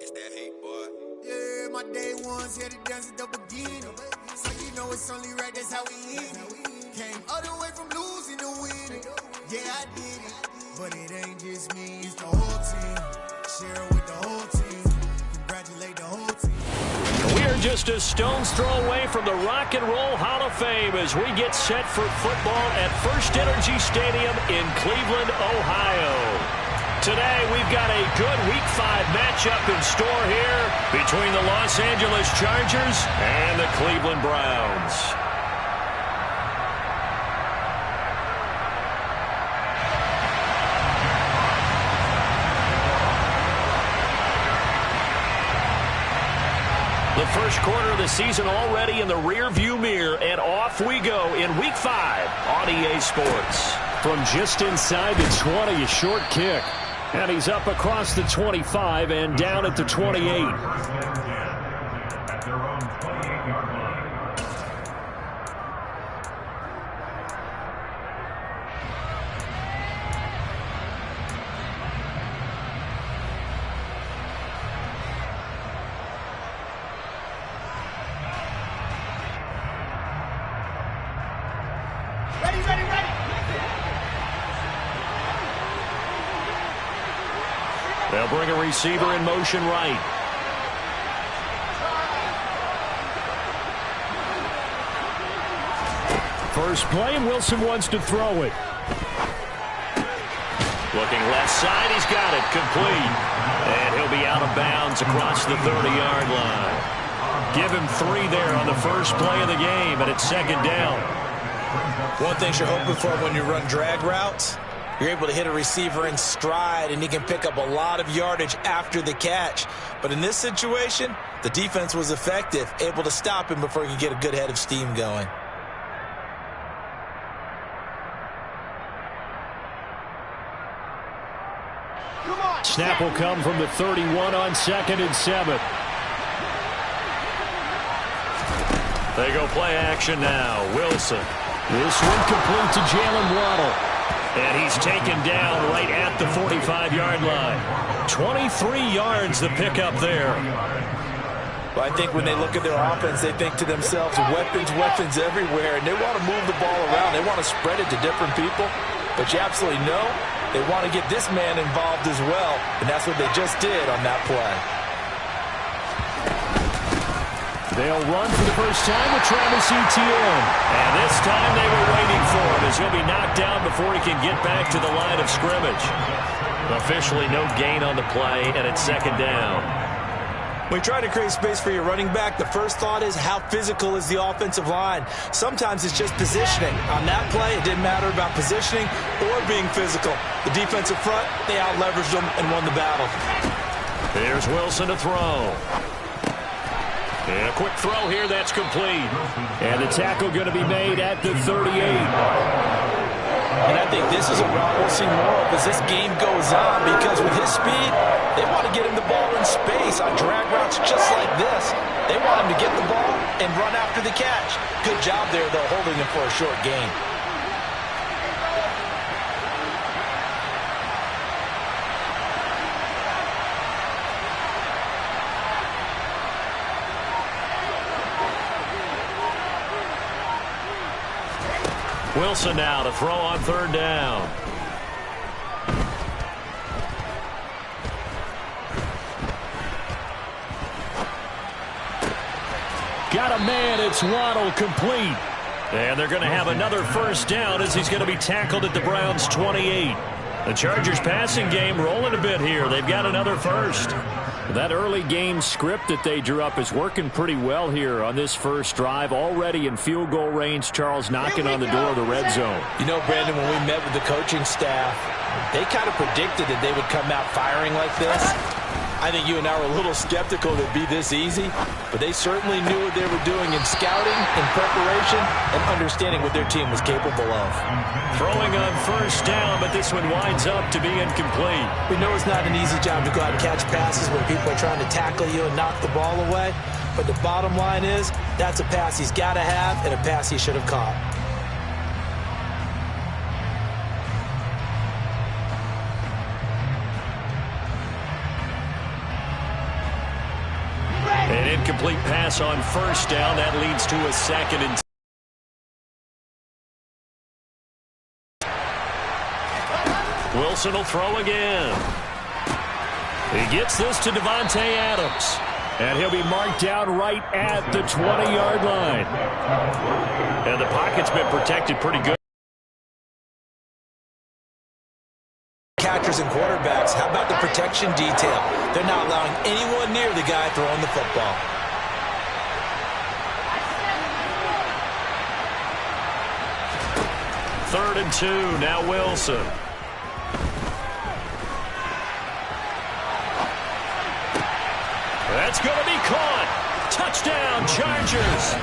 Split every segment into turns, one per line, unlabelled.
It's that hate, boy. Yeah, my day ones here to dance at the beginning. So you know it's only right, that's how we end it. Came all the way from losing to winning. Yeah, I did it. But it ain't just me, it's the whole team. Share it with the whole team. Congratulate the whole team.
We're just a stone's throw away from the Rock and Roll Hall of Fame as we get set for football at First Energy Stadium in Cleveland, Ohio. Today, we've got a good Week 5 matchup in store here between the Los Angeles Chargers and the Cleveland Browns. The first quarter of the season already in the rear-view mirror, and off we go in Week 5 on EA Sports.
From just inside the 20, a short kick. And he's up across the 25 and down at the 28.
At their own 28-yard line.
They'll bring a receiver in motion right.
First play, and Wilson wants to throw it.
Looking left side, he's got it, complete. And he'll be out of bounds across the 30-yard line. Give him 3 there on the first play of the game, and it's second down.
One thing you're hoping for when you run drag routes, you're able to hit a receiver in stride, and he can pick up a lot of yardage after the catch. But in this situation, the defense was effective, able to stop him before he could get a good head of steam going.
Snap will come from the 31 on 2nd and 7.
They go play action now. Wilson.
This one complete to Jalen Waddle.
And he's taken down right at the 45-yard line. 23 yards the pickup there.
Well, I think when they look at their offense, they think to themselves, weapons everywhere, and they want to move the ball around. They want to spread it to different people. But you absolutely know they want to get this man involved as well, and that's what they just did on that play.
They'll run for the first time with Travis Etienne.
And this time they were waiting for him as he'll be knocked down before he can get back to the line of scrimmage. Officially no gain on the play, and it's second down.
When you try to create space for your running back, the first thought is how physical is the offensive line. Sometimes it's just positioning. On that play, it didn't matter about positioning or being physical. The defensive front, they out-leveraged them and won the battle.
Here's Wilson to throw. And a quick throw here, that's complete.
And the tackle going to be made at the 38.
And I think this is a route we'll see more of as this game goes on, because with his speed, they want to get him the ball in space on drag routes just like this. They want him to get the ball and run after the catch. Good job there, though, holding him for a short gain.
Wilson now to throw on third down.
Got a man, it's Waddle, complete.
And they're going to have another first down as he's going to be tackled at the Browns' 28. The Chargers passing game rolling a bit here. They've got another first.
That early game script that they drew up is working pretty well here on this first drive. Already in field goal range, Charles knocking on the door of the red zone.
You know, Brandon, when we met with the coaching staff, they kind of predicted that they would come out firing like this. I think you and I were a little skeptical that it'd be this easy, but they certainly knew what they were doing in scouting, in preparation, and understanding what their team was capable of.
Throwing on first down, but this one winds up to be incomplete.
We know it's not an easy job to go out and catch passes when people are trying to tackle you and knock the ball away, but the bottom line is that's a pass he's got to have and a pass he should have caught.
incomplete pass on first down. That leads to a 2nd and 10. Wilson will throw again. He gets this to Davante Adams. And he'll be marked down right at the 20-yard line. And the pocket's been protected pretty good.
Catchers and quarterbacks, how about the protection detail? They're not allowing anyone near the guy throwing the football.
Third and 2, now Wilson. That's going to be caught. Touchdown, Chargers.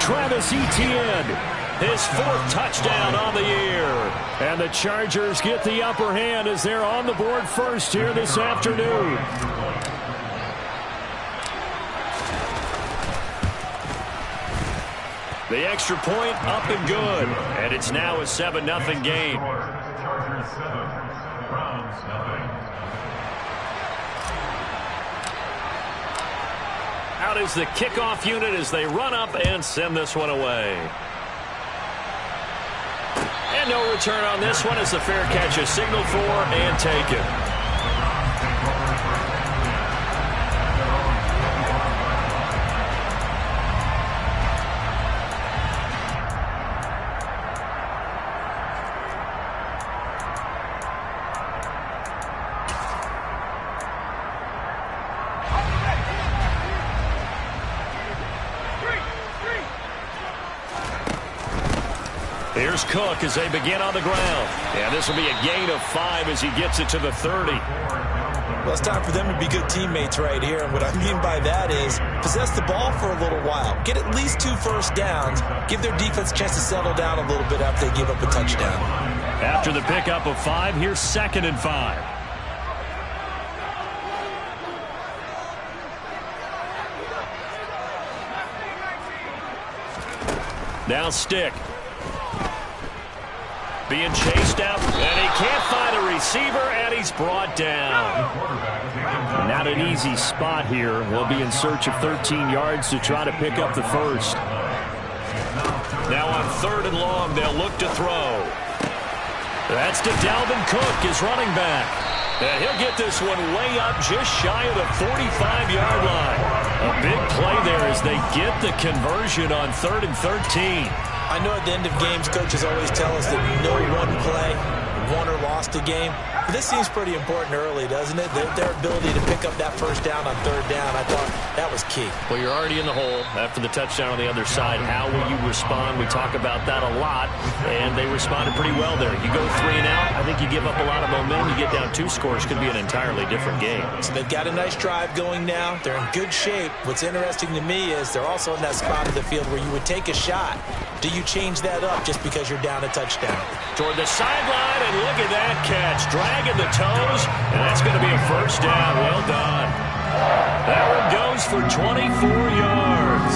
Travis Etienne, his 4th touchdown on the year. And the Chargers get the upper hand as they're on the board first here this afternoon. The extra point up and good. And it's now a 7-0 game.
Chargers 7, Browns 9.
Out is the kickoff unit as they run up and send this one away. And no return on this one as the fair catch is signaled for and taken. Here's Cook as they begin on the ground. And this will be a gain of 5 as he gets it to the 30.
Well, it's time for them to be good teammates right here. And what I mean by that is possess the ball for a little while. Get at least 2 first downs. Give their defense a chance to settle down a little bit after they give up a touchdown.
After the pickup of 5, here's 2nd and 5. Now Stick. Being chased out, and he can't find a receiver, and he's brought down.
Not an easy spot here. We'll be in search of 13 yards to try to pick up the first.
Now on 3rd and long, they'll look to throw. That's to Dalvin Cook, his running back. And he'll get this one way up just shy of the 45-yard line. A big play there as they get the conversion on 3rd and 13.
I know at the end of games, coaches always tell us that no one play won or lost a game. But this seems pretty important early, doesn't it? Their ability to pick up that first down on 3rd down, I thought that was key.
Well, you're already in the hole after the touchdown on the other side. How will you respond? We talk about that a lot, and they responded pretty well there. You go 3 and out, I think you give up a lot of momentum. You get down 2 scores, could be an entirely different game.
So they've got a nice drive going now. They're in good shape. What's interesting to me is they're also in that spot of the field where you would take a shot. Do you change that up just because you're down a touchdown?
Toward the sideline, and look at that catch. Dragging the toes, and that's going to be a first down. Well done. That one goes for 24 yards.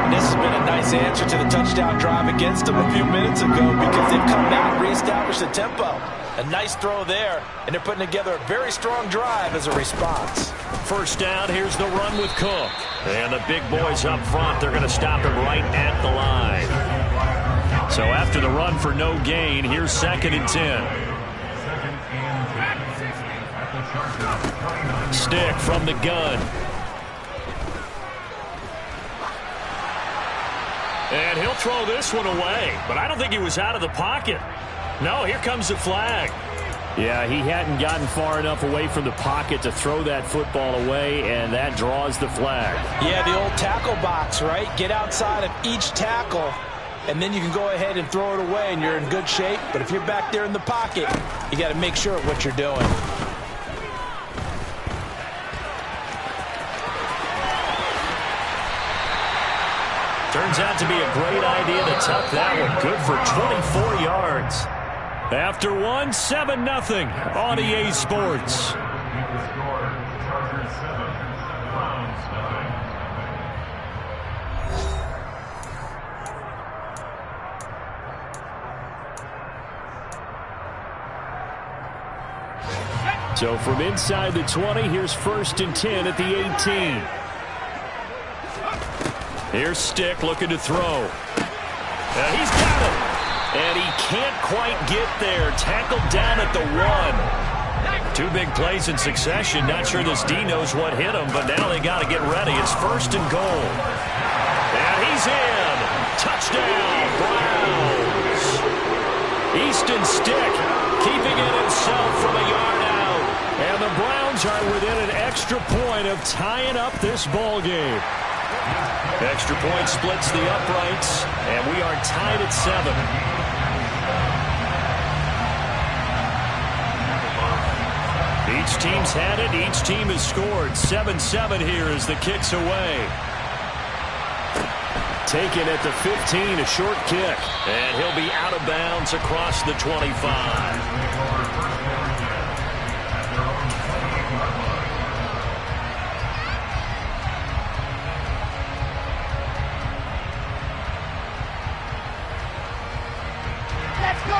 This has been a nice answer to the touchdown drive against them a few minutes ago because they've come out and reestablished the tempo. A nice throw there, and they're putting together a very strong drive as a response.
First down, here's the run with Cook. And the big boys up front, they're going to stop him right at the line. So after the run for no gain, here's 2nd and 10. Stick from the gun. And he'll throw this one away, but I don't think he was out of the pocket. No, here comes the flag.
Yeah, he hadn't gotten far enough away from the pocket to throw that football away, and that draws the flag.
Yeah, the old tackle box, right? Get outside of each tackle, and then you can go ahead and throw it away, and you're in good shape. But if you're back there in the pocket, you got to make sure of what you're doing.
Turns out to be a great idea to tuck that one. Good for 24 yards. After one, 7-0 on EA Sports.
So from inside the 20, here's 1st and 10 at the 18. Here's Stick looking to throw. He's got it. And he can't quite get there. Tackled down at the 1. 2 big plays in succession. Not sure this D knows what hit him, but now they got to get ready. It's 1st and goal. And he's in. Touchdown, Browns. Easton Stick keeping it himself from a yard out. And the Browns are within an extra point of tying up this ball game. Extra point splits the uprights, and we are tied at 7. Each team's had it. Each team has scored. 7-7 here as the kick's away. Taken at the 15, a short kick. And he'll be out of bounds across the 25.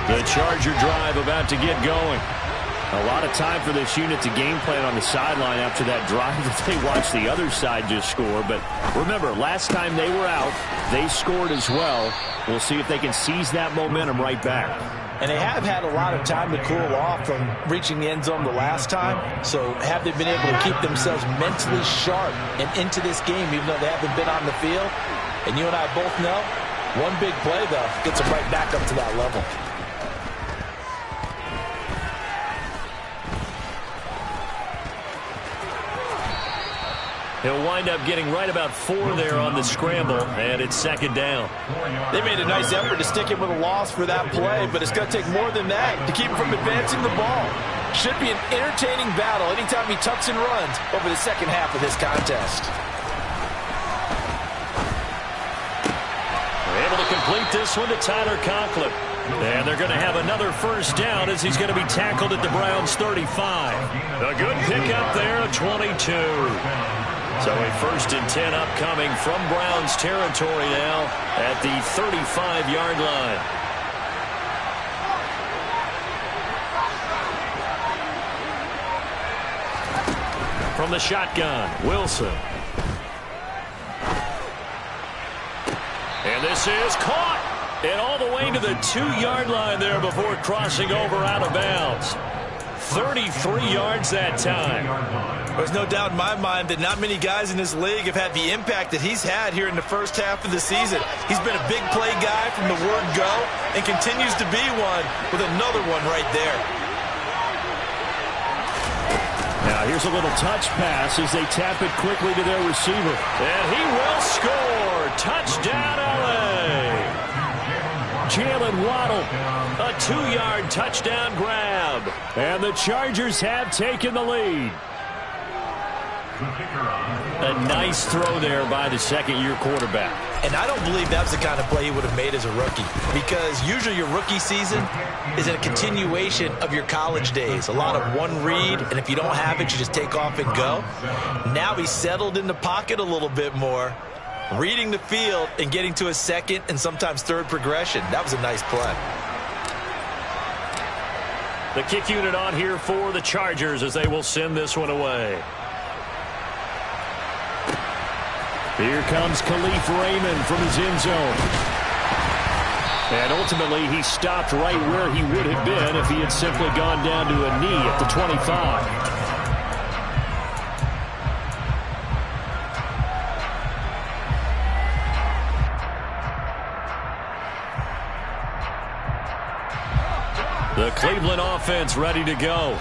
The Charger drive about to get going. A lot of time for this unit to game plan on the sideline after that drive that they watched the other side just score. But remember, last time they were out, they scored as well. We'll see if they can seize that momentum right back.
And they have had a lot of time to cool off from reaching the end zone the last time. So have they been able to keep themselves mentally sharp and into this game even though they haven't been on the field? And you and I both know, one big play, though, gets them right back up to that level.
He'll wind up getting right about 4 there on the scramble, and it's 2nd down.
They made a nice effort to stick him with a loss for that play, but it's going to take more than that to keep him from advancing the ball. Should be an entertaining battle anytime he tucks and runs over the second half of this contest.
They're able to complete this one to Tyler Conklin. And they're going to have another 1st down as he's going to be tackled at the Browns' 35. A good pickup there, 22. So a 1st and 10 upcoming from Browns territory now at the 35-yard line. From the shotgun, Wilson. And this is caught. And all the way to the 2-yard line there before crossing over out of bounds. 33 yards that time.
There's no doubt in my mind that not many guys in this league have had the impact that he's had here in the first half of the season. He's been a big play guy from the word go and continues to be one with another one right there.
Now here's a little touch pass as they tap it quickly to their receiver. And he will score. Touchdown, LA. Jalen Waddle, a 2-yard touchdown grab. And the Chargers have taken the lead. A nice throw there by the 2nd-year quarterback.
And I don't believe that's the kind of play he would have made as a rookie, because usually your rookie season is a continuation of your college days. A lot of one read, and if you don't have it, you just take off and go. Now he's settled in the pocket a little bit more, reading the field and getting to a 2nd and sometimes 3rd progression. That was a nice play.
The kick unit on here for the Chargers as they will send this one away. Here comes Khalif Raymond from his end zone. And ultimately, he stopped right where he would have been if he had simply gone down to a knee at the 25. The Cleveland offense ready to go.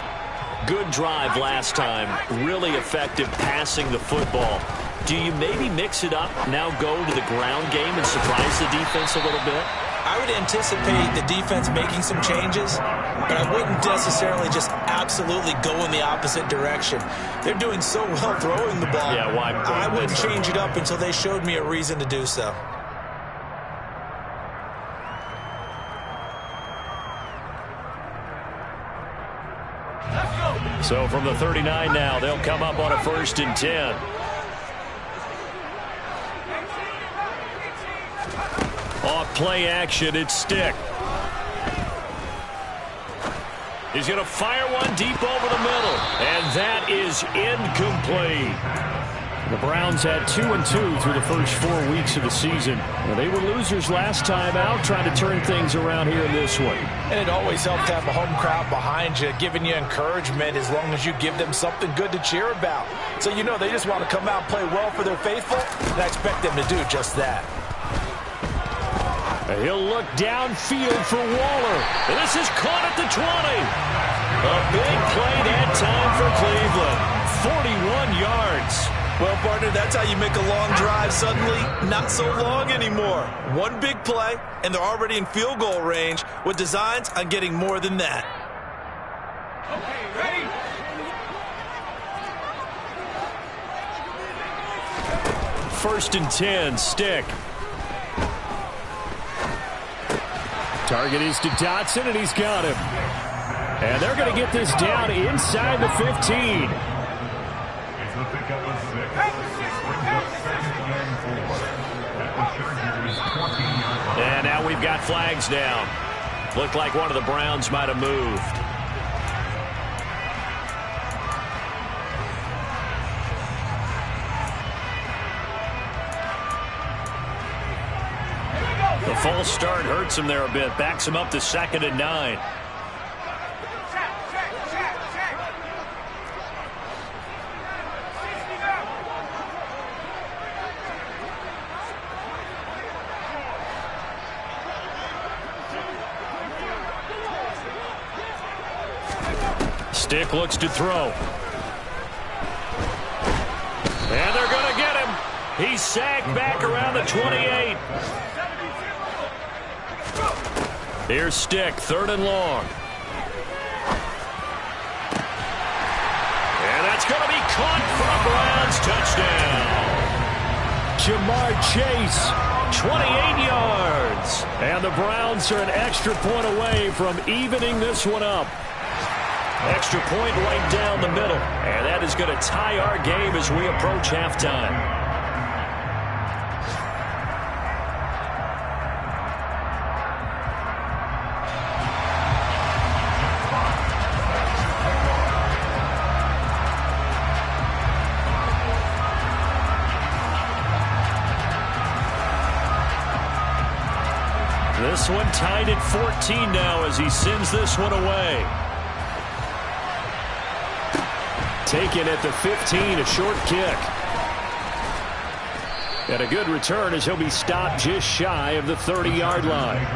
Good drive last time. Really effective passing the football. Do you maybe mix it up, now go to the ground game and surprise the defense a little bit?
I would anticipate the defense making some changes, but I wouldn't necessarily just absolutely go in the opposite direction. They're doing so well throwing the ball.
Yeah, why?
I wouldn't change it up until they showed me a reason to do so.
So from the 39 now, they'll come up on a 1st and 10. Off play action, it's Stick.
He's going to fire one deep over the middle, and that is incomplete. The Browns had 2-2 through the first 4 weeks of the season. Well, they were losers last time out, trying to turn things around here in this one.
And it always helps to have a home crowd behind you, giving you encouragement as long as you give them something good to cheer about. So you know they just want to come out and play well for their faithful, and I expect them to do just that.
He'll look downfield for Waller. And this is caught at the 20. A big play that time for Cleveland. 41 yards.
Well, partner, that's how you make a long drive suddenly not so long anymore. One big play, and they're already in field goal range with designs on getting more than that.
Okay, ready?
First and 10, Stick. Target is to Dotson, and he's got him. And they're going to get this down inside the 15.
It's a pickup of 6. Brings up 2nd and 4. At the Chargers' 14-yard line.
And now we've got flags down. Looked like one of the Browns might have moved. The false start hurts him there a bit. Backs him up to 2nd and 9. Stick looks to throw. And they're going to get him. He's sagged back around the 28. Here's Stick, 3rd and long. And that's going to be caught for a Browns touchdown. Jamar Chase, 28 yards. And the Browns are an extra point away from evening this one up. Extra point right down the middle. And that is going to tie our game as we approach halftime. This one tied at 14 now as he sends this one away. Taken at the 15, a short kick. And a good return as he'll be stopped just shy of the 30-yard line.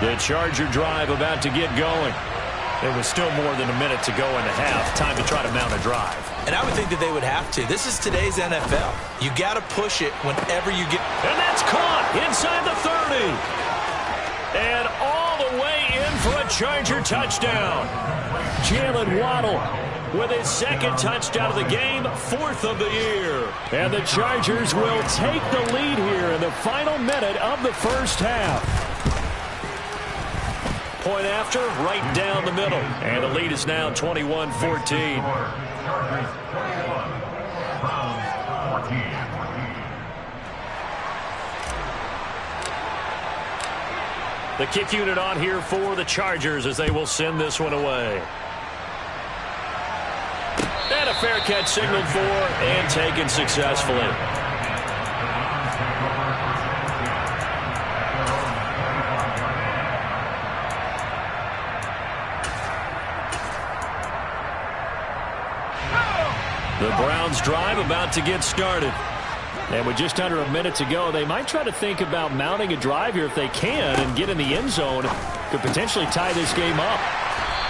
The Charger drive about to get going. There was still more than a minute to go in the half. Time to try to mount a drive.
And I would think that they would have to. This is today's NFL. You got to push it whenever you get.
And that's caught inside the 30. And all the way in for a Charger touchdown. Jalen Waddle with his 2nd touchdown of the game, 4th of the year. And the Chargers will take the lead here in the final minute of the first half. Point after, right down the middle. And the lead is now 21-14.
Chargers 21, Browns 14.
The kick unit on here for the Chargers as they will send this one away. And a fair catch signaled for and taken successfully. The Browns drive about to get started. And with just under a minute to go, they might try to think about mounting a drive here if they can and get in the end zone. Could potentially tie this game up.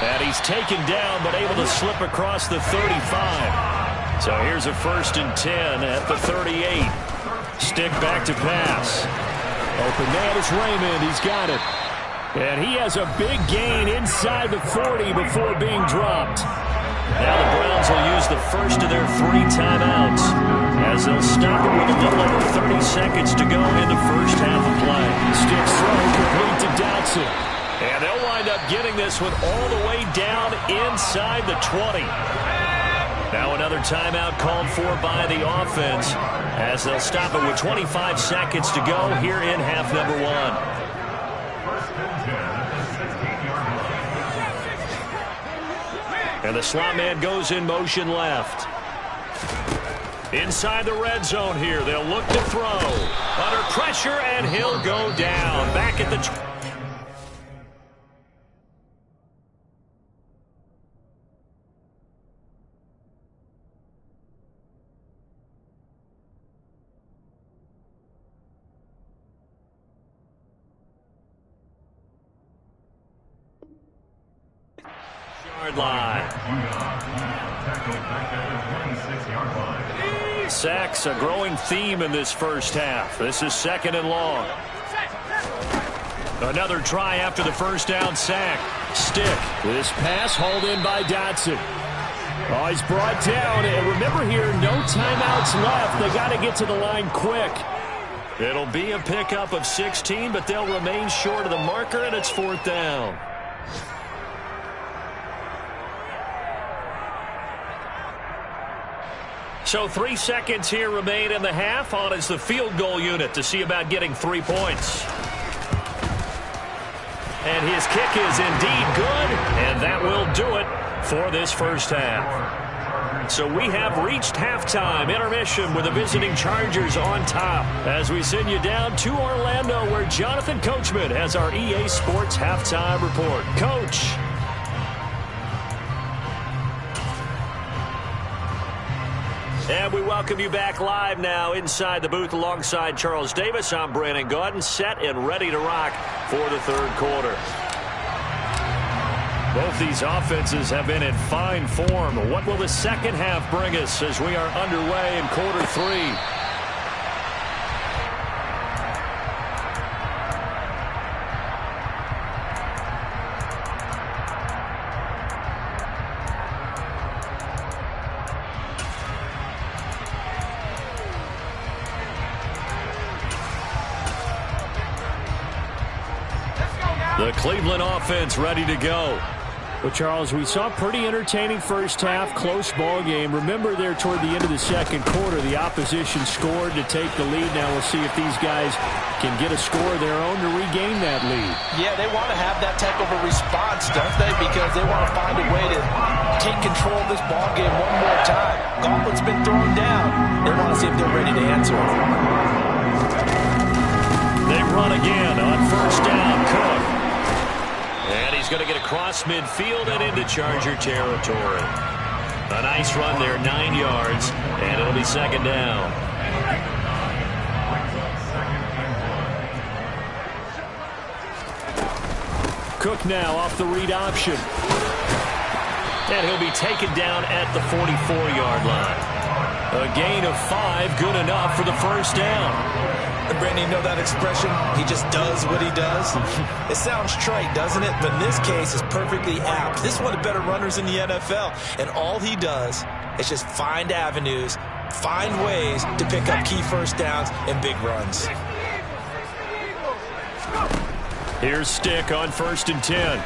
And he's taken down but able to slip across the 35. So here's a 1st and 10 at the 38. Stick back to pass. Open man is Raymond. He's got it. And he has a big gain inside the 40 before being dropped. Now the Browns will use the first of their 3 timeouts as they'll stop it with a little over 30 seconds to go in the first half of play. Stick throw complete to Dotson. And they'll wind up getting this one all the way down inside the 20. Now another timeout called for by the offense as they'll stop it with 25 seconds to go here in half number 1. And the slot man goes in motion left. Inside the red zone here, they'll look to throw. Under pressure, and he'll go down. Back at the... line. Sacks a growing theme in this first half. This is 2nd and long. Another try after the first down sack. Stick. This pass hauled in by Dotson. Oh, he's brought down. And remember here, no timeouts left. They got to get to the line quick. It'll be a pickup of 16, but they'll remain short of the marker, and it's 4th down. So 3 seconds here remain in the half. On is the field goal unit to see about getting 3 points. And his kick is indeed good, and that will do it for this first half. So we have reached halftime intermission with the visiting Chargers on top as we send you down to Orlando where Jonathan Coachman has our EA Sports halftime report. Coach. And we welcome you back live now inside the booth alongside Charles Davis. I'm Brandon Gaudin, set and ready to rock for the third quarter. Both these offenses have been in fine form. What will the second half bring us as we are underway in quarter 3? The Cleveland offense ready to go.
Well, Charles, we saw a pretty entertaining first half, close ball game. Remember there toward the end of the second quarter, the opposition scored to take the lead. Now we'll see if these guys can get a score of their own to regain that lead.
Yeah, they want to have that type of a response, don't they? Because they want to find a way to take control of this ball game one more time. Gauntlet's been thrown down. They want to see if they're ready to answer it.
They run again on first down. Cook. And he's going to get across midfield and into Charger territory. A nice run there, 9 yards, and it'll be second down.
Cook now off the read option.
And he'll be taken down at the 44-yard line. A gain of 5, good enough for the first down.
And Brandon, you know that expression? He just does what he does. It sounds trite, doesn't it? But in this case, it's perfectly apt. This is one of the better runners in the NFL. And all he does is just find avenues, find ways to pick up key first downs and big runs.
Here's Stick on 1st and 10.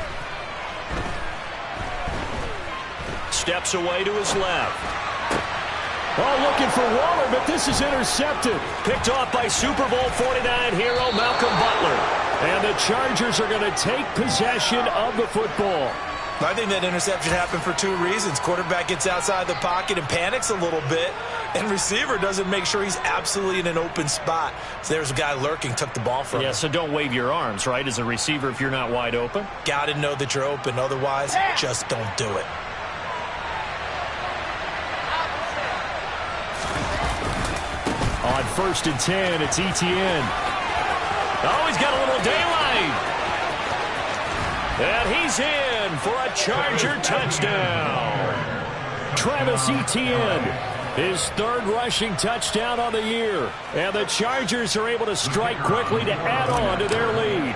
Steps away to his left.
Oh, looking for Waller, but this is intercepted.
Picked off by Super Bowl 49 hero Malcolm Butler.
And the Chargers are going to take possession of the football.
I think that interception happened for 2 reasons. Quarterback gets outside the pocket and panics a little bit. And receiver doesn't make sure he's absolutely in an open spot. So there's a guy lurking, took the ball from him.
Yeah, so don't wave your arms, right, as a receiver if you're not wide open.
Got to know that you're open. Otherwise, just don't do it.
On 1st and 10, it's Etienne.
Oh, he's got a little daylight. And he's in for a Charger touchdown.
Travis Etienne, his 3rd rushing touchdown on the year. And the Chargers are able to strike quickly to add on to their lead.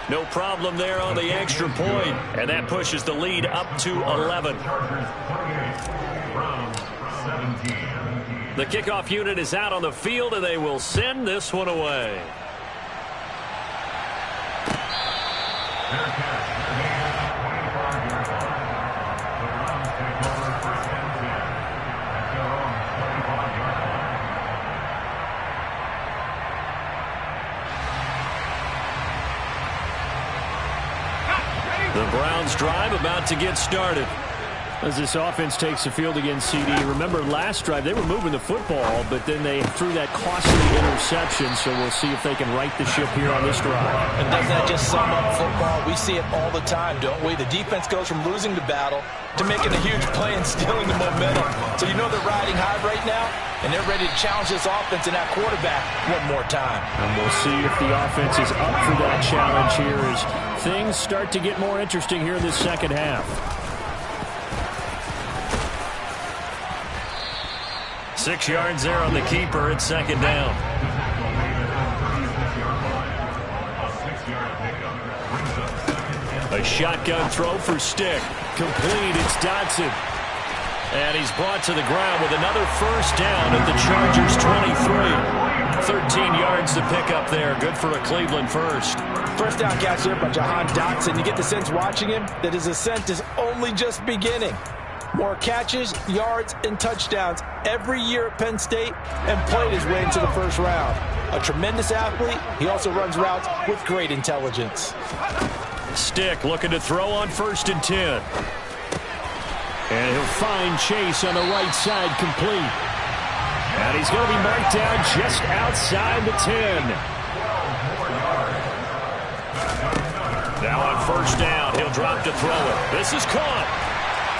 No problem there on the extra point, and that pushes the lead up to 11. The kickoff unit is out on the field, and they will send this one away. The Browns drive about to get started. As this offense takes the field against CD, remember last drive they were moving the football, but then they threw that costly interception, so we'll see if they can right the ship here on this drive.
And doesn't that just sum up football? We see it all the time, don't we? The defense goes from losing the battle to making a huge play and stealing the momentum. So you know they're riding high right now, and they're ready to challenge this offense and that quarterback one more time.
And we'll see if the offense is up for that challenge here as things start to get more interesting here in this second half. 6 yards there on the keeper. It's second down. A shotgun throw for Stick. Complete. It's Dotson. And he's brought to the ground with another first down at the Chargers' 23. 13 yards to pick up there. Good for a Cleveland first.
First down catch there by Jahan Dotson. You get the sense watching him that his ascent is only just beginning. More catches, yards, and touchdowns every year at Penn State and played his way into the first round. A tremendous athlete, he also runs routes with great intelligence.
Stick looking to throw on 1st and 10. And he'll find Chase on the right side complete. And he's going to be marked down just outside the 10. Now on 1st down, he'll drop to throw it. This is caught.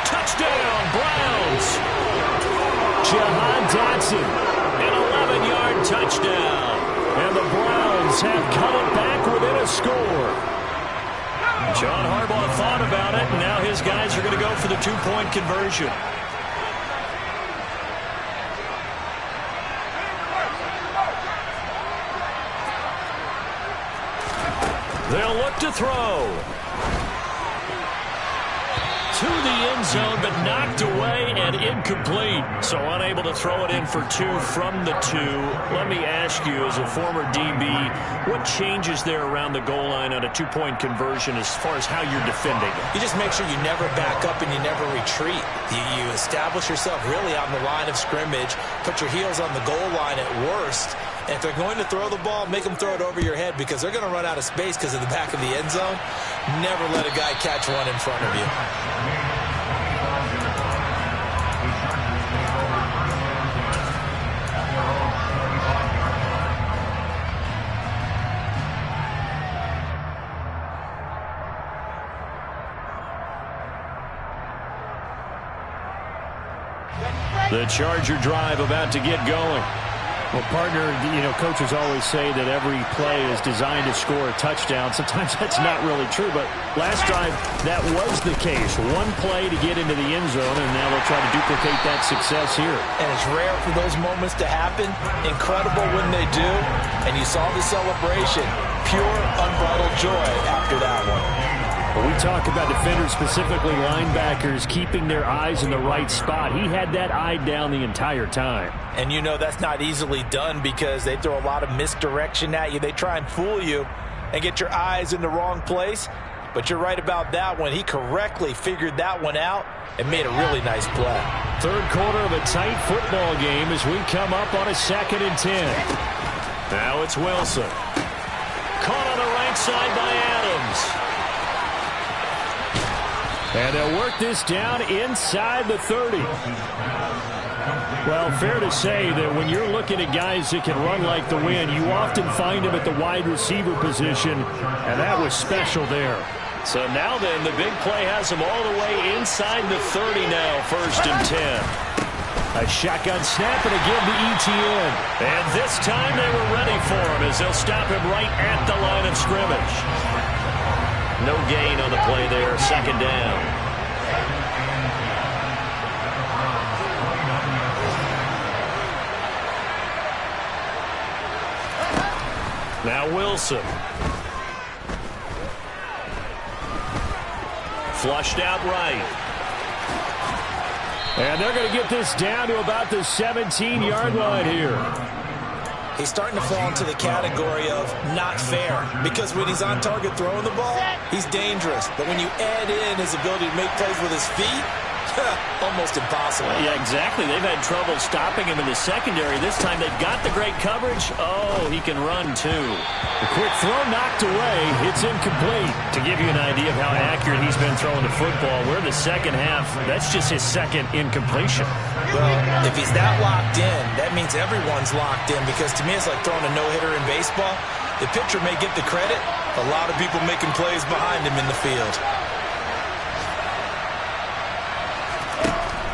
Touchdown, Browns. Jahan Dotson, an 11-yard touchdown. And the Browns have cut it back within a score. John Harbaugh thought about it, and now his guys are going to go for the 2-point conversion. They'll look to throw. To the end zone, but knocked away and incomplete. So unable to throw it in for 2 from the 2. Let me ask you, as a former DB, what changes there around the goal line on a 2-point conversion as far as how you're defending?
You just make sure you never back up and you never retreat. You establish yourself really on the line of scrimmage, put your heels on the goal line at worst. And if they're going to throw the ball, make them throw it over your head because they're going to run out of space because of the back of the end zone. Never let a guy catch one in front of you.
The Charger drive about to get going. Well, partner, coaches always say that every play is designed to score a touchdown. Sometimes that's not really true, but last drive, that was the case. One play to get into the end zone, and now they'll try to duplicate that success here.
And it's rare for those moments to happen. Incredible when they do. And you saw the celebration. Pure, unbridled joy after that one.
When we talk about defenders, specifically linebackers, keeping their eyes in the right spot. He had that eye down the entire time.
And you know that's not easily done because they throw a lot of misdirection at you. They try and fool you and get your eyes in the wrong place. But you're right about that one. He correctly figured that one out and made a really nice play.
Third quarter of a tight football game as we come up on a 2nd and 10. Now it's Wilson. Caught on the right side by Adams. And they'll work this down inside the 30. Well, fair to say that when you're looking at guys that can run like the wind, you often find them at the wide receiver position, and that was special there. So now then, the big play has them all the way inside the 30 now, 1st and 10. A shotgun snap and a give to Etienne. And this time they were ready for him as they'll stop him right at the line of scrimmage. No gain on the play there, 2nd down. Now Wilson. Flushed out right. And they're going to get this down to about the 17-yard line here.
He's starting to fall into the category of not fair because when he's on target throwing the ball, he's dangerous. But when you add in his ability to make plays with his feet, Almost impossible.
Yeah, exactly. They've had trouble stopping him in the secondary. This time they've got the great coverage. Oh, he can run, too.
The quick throw knocked away. It's incomplete.
To give you an idea of how accurate he's been throwing the football, we're in the second half. That's just his second incompletion.
Well, if he's that locked in, that means everyone's locked in, because to me it's like throwing a no-hitter in baseball. The pitcher may get the credit. A lot of people making plays behind him in the field.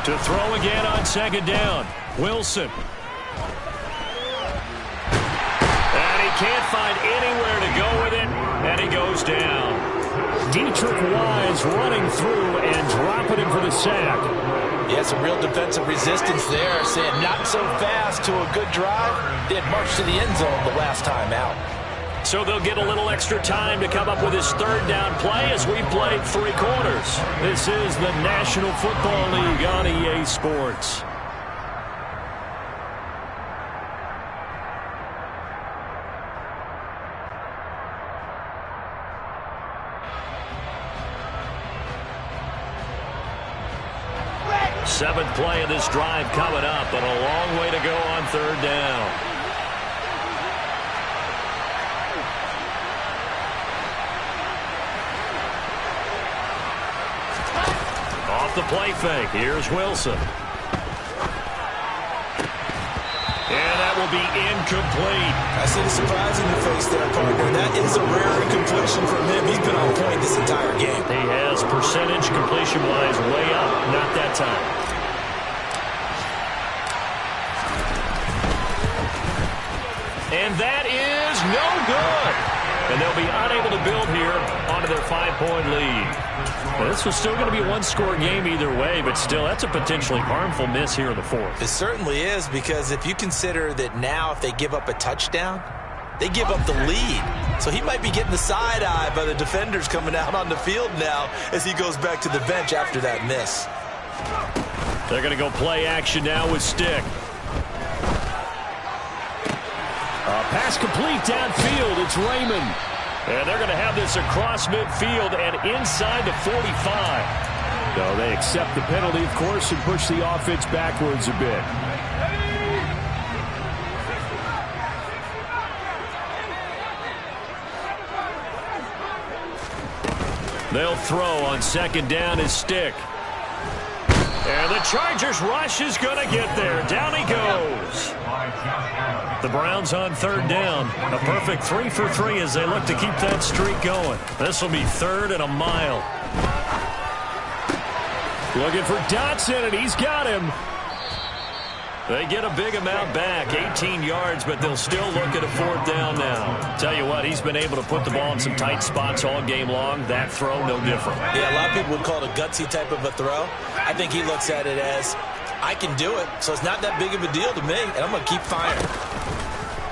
To throw again on second down, Wilson. And he can't find anywhere to go with it, and he goes down.
Dietrich Wise running through and dropping him for the sack.
Yeah, some real defensive resistance there, saying not so fast to a good drive. Did march to the end zone the last time out.
So they'll get a little extra time to come up with his third down play as we played 3 quarters. This is the National Football League on EA Sports. Seventh play of this drive coming up, but a long way to go on third down. Off the play fake, here's Wilson. And that will be incomplete.
I see the surprise in your face there, partner. That is a rare incompletion from him. He's been on point this entire game.
He has percentage completion-wise way up. Not that time. And that is no good. And they'll be unable to build here onto their 5-point lead. Well, this was still going to be a one-score game either way, but still, that's a potentially harmful miss here in the fourth.
It certainly is, because if you consider that now if they give up a touchdown, they give up the lead. So he might be getting the side eye by the defenders coming out on the field now as he goes back to the bench after that miss.
They're going to go play action now with Stick.
Pass complete downfield. It's Raymond.
And they're going to have this across midfield and inside the 45.
No, they accept the penalty, of course, and push the offense backwards a bit.
They'll throw on second down his Stick. And the Chargers rush is going to get there. Down he goes. The Browns on third down. A perfect 3 for 3 as they look to keep that streak going. This will be third and a mile.
Looking for Dotson, and he's got him.
They get a big amount back, 18 yards, but they'll still look at a fourth down now. Tell you what, he's been able to put the ball in some tight spots all game long. That throw, no different.
Yeah, a lot of people would call it a gutsy type of a throw. I think he looks at it as, I can do it, so it's not that big of a deal to me, and I'm going to keep firing.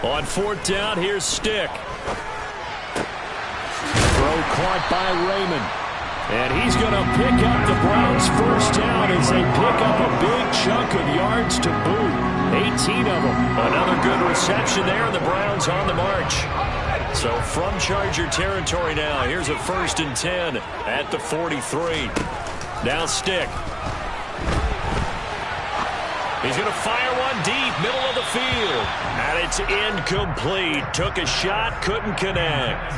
On fourth down, here's Stick.
Throw caught by Raymond. And he's going to pick up the Browns' first down as they pick up a big chunk of yards to boot. 18 of them.
Another good reception there, and the Browns on the march. So from Charger territory now, here's a 1st and 10 at the 43. Now Stick. He's going to fire one deep, middle of the field. And it's incomplete. Took a shot, couldn't connect.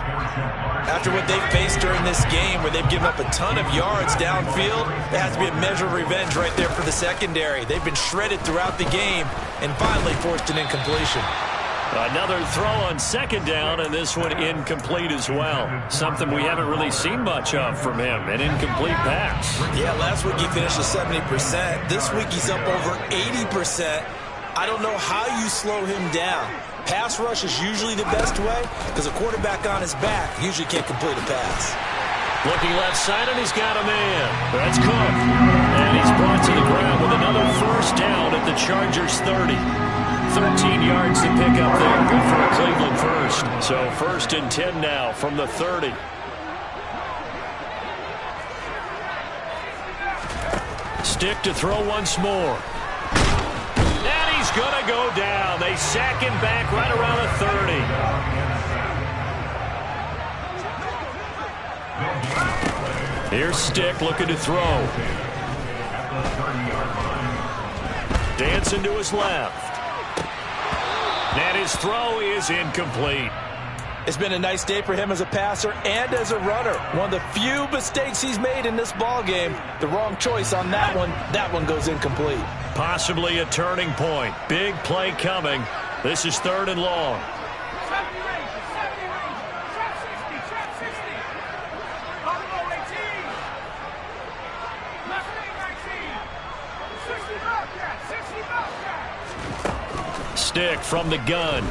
After what they've faced during this game, where they've given up a ton of yards downfield, there has to be a measure of revenge right there for the secondary. They've been shredded throughout the game and finally forced an incompletion.
Another throw on second down, and this one incomplete as well. Something we haven't really seen much of from him, an incomplete pass.
Yeah, last week he finished at 70%. This week he's up over 80%. I don't know how you slow him down. Pass rush is usually the best way because a quarterback on his back usually can't complete a pass.
Looking left side, and he's got a man. That's Cook. And he's brought to the ground with another first down at the Chargers' 30. 13 yards to pick up there. Good for a Cleveland first. So 1st and 10 now from the 30. Stick to throw once more. And he's going to go down. They sack him back right around the 30. Here's Stick looking to throw.
the 30-yard line.
Dancing to his left. And his throw is incomplete.
It's been a nice day for him as a passer and as a runner. One of the few mistakes he's made in this ball game. The wrong choice on that one. That one goes incomplete.
Possibly a turning point. Big play coming. This is 3rd and long. Stick from the gun.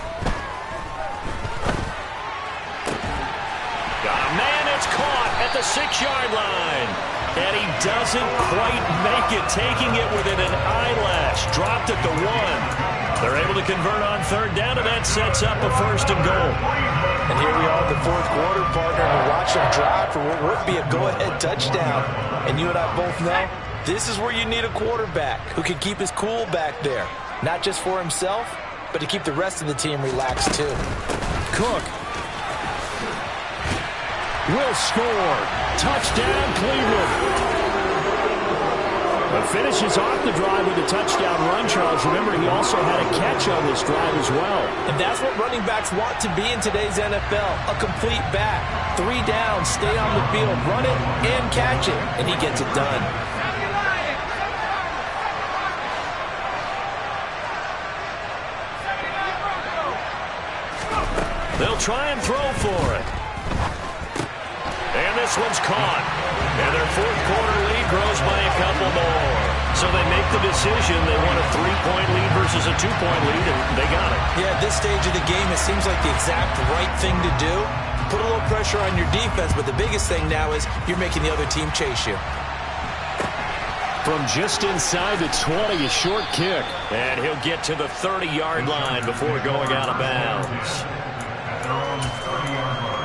Got a man, it's caught at the 6-yard line. And he doesn't quite make it, taking it within an eyelash. Dropped at the 1. They're able to convert on 3rd down, and that sets up a 1st and goal.
And here we are in the 4th quarter, partner, and we watch him drive for what would be a go-ahead touchdown. And you and I both know this is where you need a quarterback who can keep his cool back there. Not just for himself, but to keep the rest of the team relaxed too.
Cook will score. Touchdown, Cleveland. The finish is off the drive with a touchdown run, Charles. Remember, he also had a catch on this drive as well.
And that's what running backs want to be in today's NFL, a complete back. 3 downs, stay on the field, run it, and catch it, and he gets it done.
They'll try and throw for it. And this one's caught. And their 4th quarter lead grows by a couple more. So they make the decision. They want a 3-point lead versus a 2-point lead, and they got it.
Yeah, at this stage of the game, it seems like the exact right thing to do. Put a little pressure on your defense, but the biggest thing now is you're making the other team chase you.
From just inside the 20, a short kick. And he'll get to the 30-yard line before going out of bounds.
Their own 30-yard line.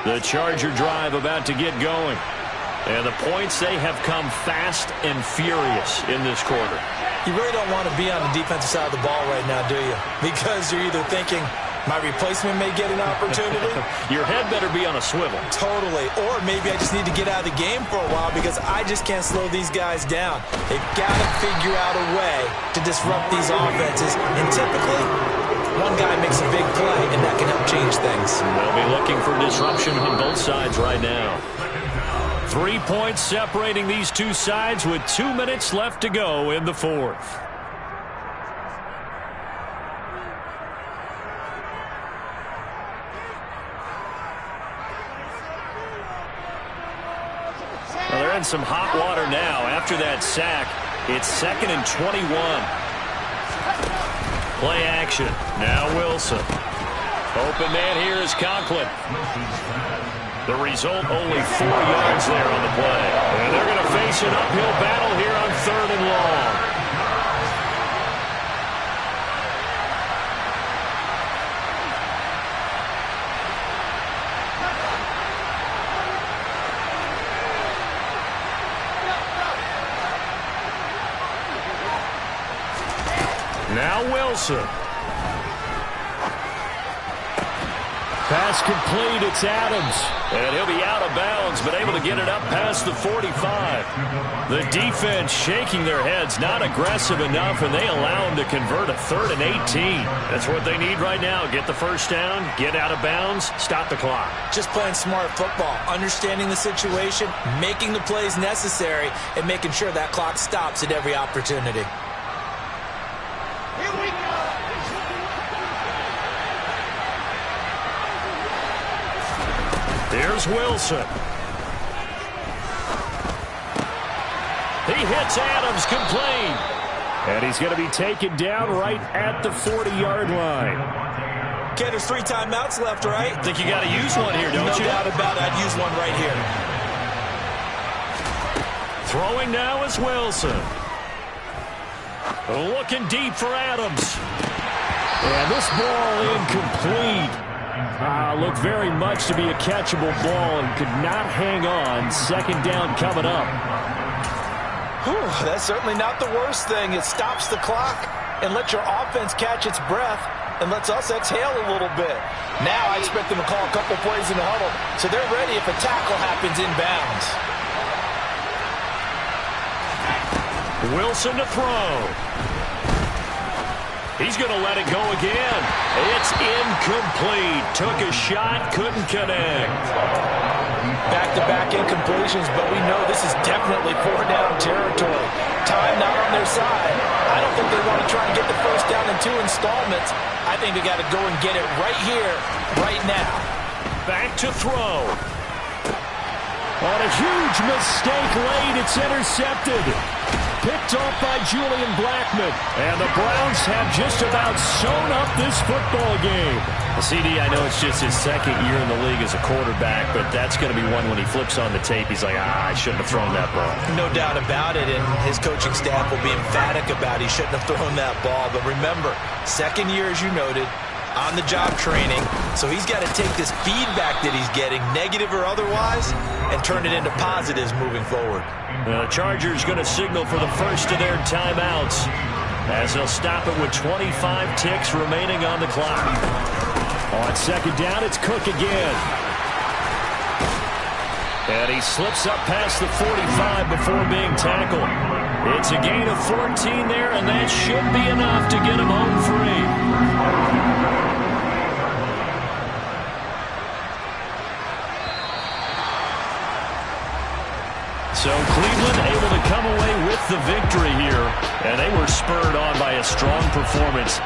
The Charger drive about to get going. And the points, they have come fast and furious in this quarter.
You really don't want to be on the defensive side of the ball right now, do you? Because you're either thinking, my replacement may get an opportunity.
Your head better be on a swivel.
Totally. Or maybe I just need to get out of the game for a while because I just can't slow these guys down. They've got to figure out a way to disrupt these offenses. And typically, one guy makes a big play, and that can help change things.
They'll be looking for disruption on both sides right now. 3 points separating these two sides with 2 minutes left to go in the 4th. Well, they're in some hot water now. After that sack, it's 2nd and 21. Play action. Now Wilson. Open man here is Conklin. The result, only 4 yards there on the play. And they're going to face an uphill battle here on 3rd and long. Now Wilson. Pass complete, it's Adams. And he'll be out of bounds, but able to get it up past the 45. The defense shaking their heads, not aggressive enough, and they allow him to convert a 3rd and 18. That's what they need right now. Get the first down, get out of bounds, stop the clock.
Just playing smart football, understanding the situation, making the plays necessary, and making sure that clock stops at every opportunity.
Here's Wilson. He hits Adams complete. And he's going to be taken down right at the 40-yard line.
Okay, there's 3 timeouts left, right?
Think you got to use one here, don't you?
No doubt about it. I'd use one right here.
Throwing now is Wilson. Looking deep for Adams. And this ball incomplete. Looked very much to be a catchable ball and could not hang on. Second down coming up.
Whew, that's certainly not the worst thing. It stops the clock and lets your offense catch its breath and lets us exhale a little bit. Now I expect them to call a couple plays in the huddle so they're ready if a tackle happens inbounds.
Wilson to throw. He's going to let it go again. It's incomplete. Took a shot, couldn't connect.
Back-to-back incompletions, but we know this is definitely four-down territory. Time not on their side. I don't think they want to try and get the first down in 2 installments. I think they got to go and get it right here, right now.
Back to throw. On a huge mistake late, it's intercepted. Picked off by Julian Blackmon. And the Browns have just about sewn up this football game.
CD, I know it's just his second year in the league as a quarterback, but that's going to be one when he flips on the tape. He's like, I shouldn't have thrown that ball.
No doubt about it, and his coaching staff will be emphatic about he shouldn't have thrown that ball. But remember, second year, as you noted, on-the-job training, so he's got to take this feedback that he's getting, negative or otherwise, and turn it into positives moving forward.
The Chargers going to signal for the first of their timeouts as they'll stop it with 25 ticks remaining on the clock. On second down, it's Cook again. And he slips up past the 45 before being tackled. It's a gain of 14 there, and that should be enough to get him home free. So Cleveland able to come away with the victory here, and they were spurred on by a strong performance